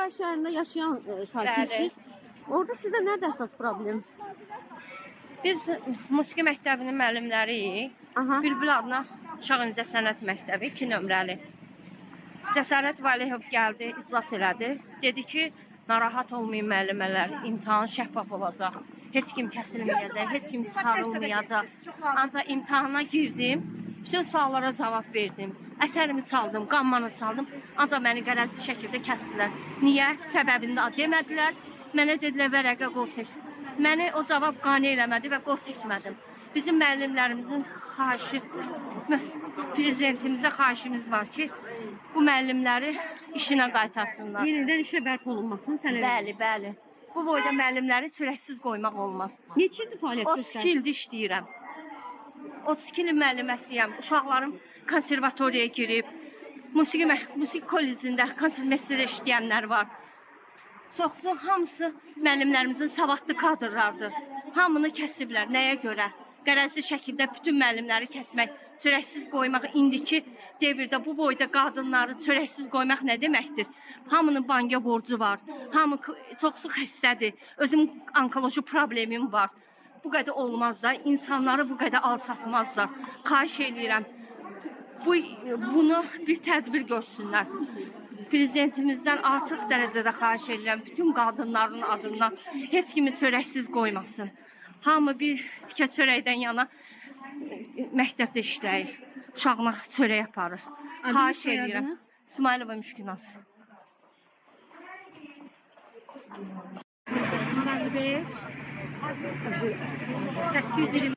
Sumqayıt şəhərində yaşayan sakinsiniz. Orada sizdə nədir əsas problem? Biz musiqi məktəbinin müəllimləriyik. Bülbül adına Uşaq İncəsənət Məktəbi 2 nömrəli. Cəsarət Valihov gəldi, iclas elədi. Dedi ki, narahat olmayın müəllimələr, imtahan şəffaf olacaq. Heç kim kəsilməyəcək, heç kim çıxarılmayacaq. Ancaq imtahana girdim, bütün suallara cavab verdim. Əsərimi çaldım, qammanı çaldım. Ancaq məni qərəzli şəkildə kəsdilər. Niyə? Səbəbini də demədilər. Mənə dedilər vərəqə qol çək. Məni o cavab qane eləmədi və qol çəkmədim. Bizim müəllimlərimizin xahişi, prezidentimizə xahişimiz var ki, bu müəllimləri işinə qaytarsınlar. Yenidən işə bərpa olunmasını tələb edirsiniz. Bəli. Bu boyda müəllimləri çörəksiz qoymaq olmaz. Neçə ildir fəaliyyət göstərirsiniz? 32 ildir işləyirəm. 32 ilin müəlliməsiyəm. Uşaqlarım konservatoriyaya girib, musiqi kollecində konservatoriyada işləyənlər var. Çoxsu, hamısı müəllimlərimizin savadlı kadrlardır. Hamını kəsiblər. Nəyə görə? Qərəzli şəkildə bütün müəllimləri kəsmək, çörəksiz qoymaq indiki devirdə bu boyda qadınları çörəksiz qoymaq nə deməkdir? Hamının banka borcu var. Hamı çoxsu xəstədir. Özüm onkoloji problemim var. Bu qədər olmaz da, insanları bu qədər alçatmazlar. Xahiş edirəm. Bunu bir tədbir görsünlər. Prezidentimizdən artıq dərəcədə xahiş edirəm. Bütün qadınların adından heç kimi çörəksiz qoymasın. Hamı bir tikə çörəkdən yana məktəbdə işləyir. Uşağına çörək aparır. Xahiş edirəm. İsmailova Müşkünaz. 55 820